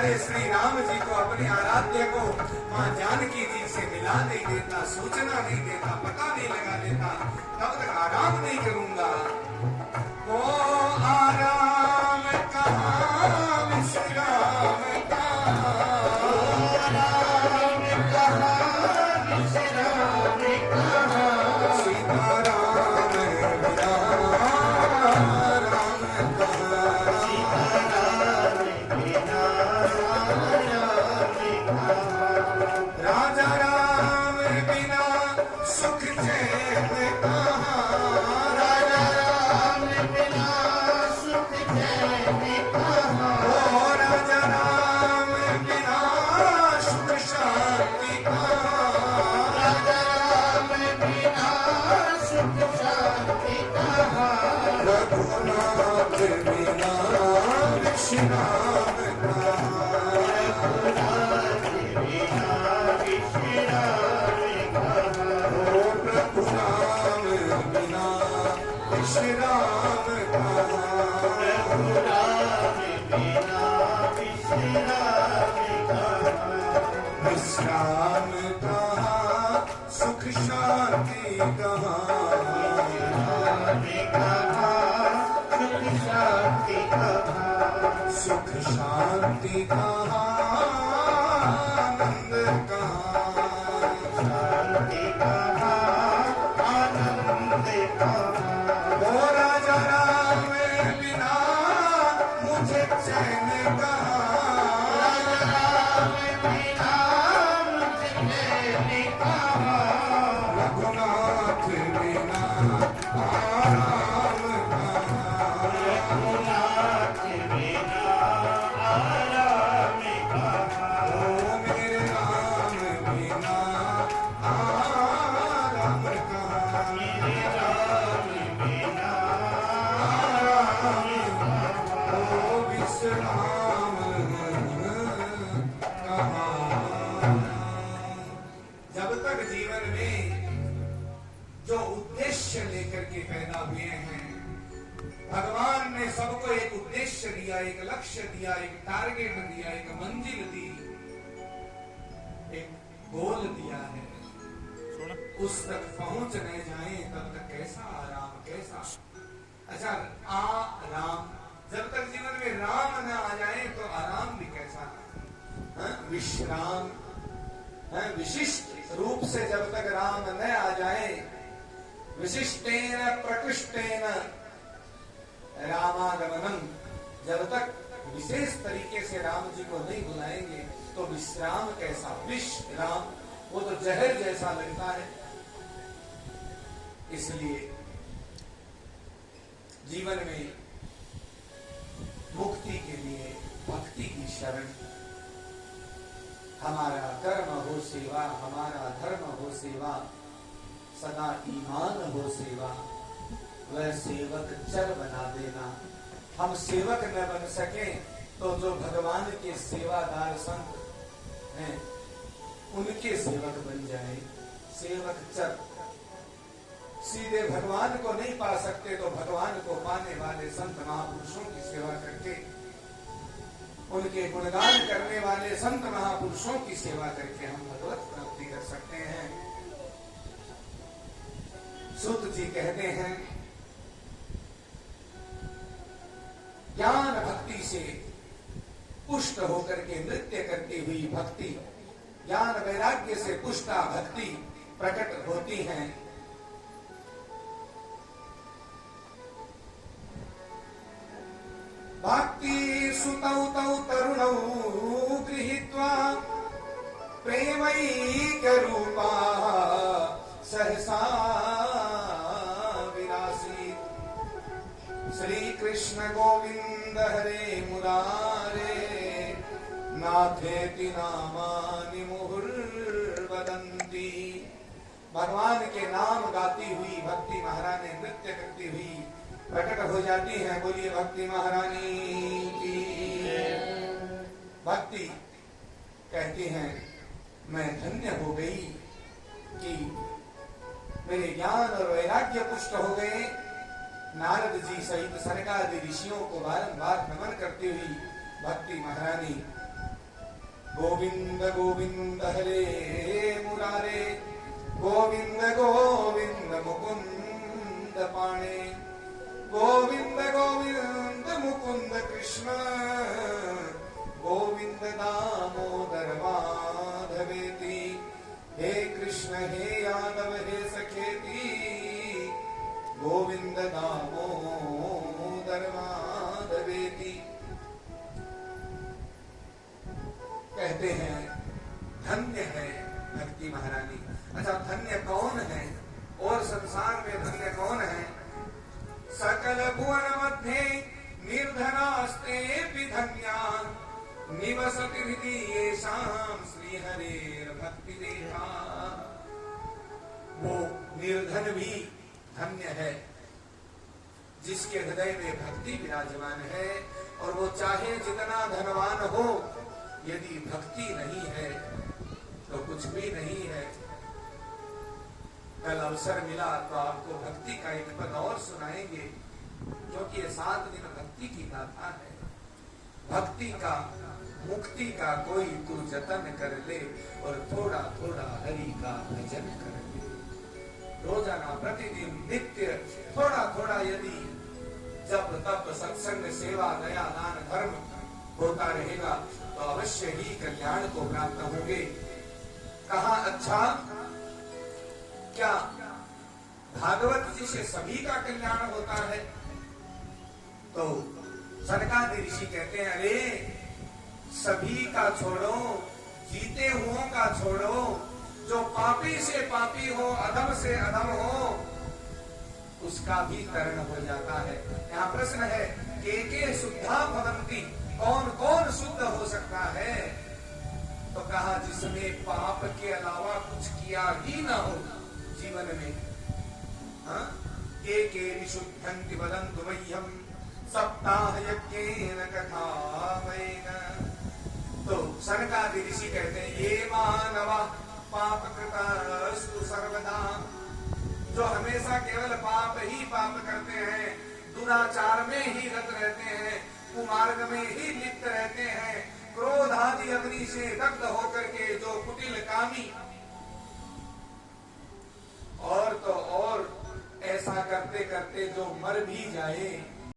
प्यारे श्री राम जी को, अपने आराध्य को माँ जानकी जी से मिला नहीं देता, सूचना नहीं देता, पता नहीं लगा देता, तब तक आराम नहीं करूंगा। वो आराम कहाँ विश्राम कहाँ, आराम कहाँ विश्राम कहाँ, सीताराम बिना राम कहाँ, सीताराम बिना राम कहाँ, राजा राम बिना सुख चैन कहाँ, राजा राम बिना सुख चैन कहाँ, ओ राजा राम बिना सुख शांति कहाँ, राजा राम बिना सुख शांति कहाँ, रघुनाथ बिना विश्राम कहाँ, रघुनाथ बिना विश्राम कहाँ, ओ प्रभु राम बिना विश्राम कहाँ, प्रभु राम बिना विश्राम कहाँ, विश्राम कहाँ सुख शांति कहाँ, विश्राम कहाँ सुख शांति कहाँ, सुख शांति कहाँ आनंद कहाँ, शांति कहाँ आनंद कहाँ, ओ राजा राम बिना मुझे चैन कहाँ, राजा राम बिना मुझे चैन कहाँ, रघुनाथ बिना आराम कहाँ, रघुनाथ बिना आराम कहाँ, ओ मेरे राम बिना आराम कहाँ, मेरे राम बिना आराम कहाँ, ओ विश्राम कहाँ। जब तक जीवन में जो उद्देश्य लेकर के पैदा हुए हैं, भगवान ने सबको एक उद्देश्य दिया, एक लक्ष्य दिया, एक टारगेट दिया, एक मंजिल दी, एक गोल दिया है। उस तक पहुंच न जाए तब तक कैसा आराम, कैसा अच्छा आराम। जब तक जीवन में राम न आ जाए तो आराम भी कैसा, विश्राम, विशिष्ट रूप से जब तक राम न आ जाए, विशिष्टेन प्रकृष्टेन रामागमनम, जब तक विशेष तरीके से राम जी को नहीं बुलाएंगे तो विश्राम कैसा, विश्राम वो तो जहर जैसा लगता है। इसलिए जीवन में मुक्ति के लिए भक्ति की शरण, हमारा कर्म हो सेवा, हमारा धर्म हो सेवा, सदा ईमान हो सेवा, वह सेवक चर बना देना। हम सेवक न बन सके तो जो भगवान के सेवादार संत हैं उनके सेवक बन जाए। सेवक चर, सीधे भगवान को नहीं पा सकते तो भगवान को पाने वाले संत महापुरुषों की सेवा करके, उनके गुणगान करने वाले संत महापुरुषों की सेवा करके हम भगवत प्राप्ति कर सकते हैं। सूत जी कहते हैं, ज्ञान भक्ति से पुष्ट होकर के नृत्य करती हुई भक्ति, ज्ञान वैराग्य से पुष्टा भक्ति प्रकट होती है। भक्ति सुतौ तौ तरुणौ गृहीत्वा प्रेमैकरूपा सहसा विरासीत्। श्री कृष्ण गोविंद हरे मुरारे नाथेति नामानि मुहुर्वदन्ति। भगवान के नाम गाती हुई भक्ति महारानी नृत्य करती हुई प्रकट हो जाती है। बोलिए भक्ति महारानी की। भक्ति कहती हैं, मैं धन्य हो गई कि मेरे ज्ञान और वैराग्य पुष्ट हो गए। नारद जी सहित सरकादि ऋषियों को बारंबार नमन करती हुई भक्ति महारानी गोविंद गोविंद हरे मुरारे, गोविंद गोविंद मुकुंद पाणे, गोविंद गोविंद मुकुंद कृष्ण, गोविंद दामोदर माधवेति। हे कृष्ण हे यादव हे सखेति, गोविंद दामोदर माधवेति। कहते हैं धन्य है भक्ति महारानी। अच्छा, धन्य कौन है और संसार में धन्य कौन है? सकल भुवन मध्ये निर्धनास्ते धन्या, निवसति हृदि येषां श्री हरेर भक्ति देहा। वो निर्धन भी धन्य है जिसके हृदय में भक्ति विराजमान है, और वो चाहे जितना धनवान हो, यदि भक्ति नहीं है तो कुछ भी नहीं है। कल अवसर मिला तो आपको भक्ति का एक पद और सुनाएंगे, क्योंकि ये 7 दिन भक्ति की गाथा है। भक्ति का, मुक्ति का कोई तू जतन कर ले, और थोड़ा थोड़ा हरि का भजन कर ले। रोजाना प्रतिदिन नित्य थोड़ा थोड़ा यदि जब तप सत्संग सेवा दया दान धर्म होता रहेगा तो अवश्य ही कल्याण को प्राप्त होंगे। कहा, अच्छा क्या भागवत जी से सभी का कल्याण होता है? तो सनकादि ऋषि कहते हैं, अरे सभी का छोड़ो, जीते हुओं का छोड़ो, जो पापी से पापी हो, अधम से अधम हो, उसका भी तरण हो जाता है। यहाँ प्रश्न है, के शुद्धा भवन्ति, कौन कौन शुद्ध हो सकता है? तो कहा, जिसने पाप के अलावा कुछ किया ही ना हो जीवन में। के विशुद्धन्ति वदन्तु मह्यं सप्ताह यज्ञेन कथामयेन। तो सनकादि ऋषि कहते हैं, ये मानवा पाप कृतस्तु सर्वदा, जो हमेशा केवल पाप ही पाप करते हैं, दुराचार में ही रत रहते हैं, कुमार्ग में ही लिप्त रहते हैं, क्रोध आदि अग्नि से दग्ध होकर के जो कुटिल कामी, और तो और ऐसा करते करते जो मर भी जाए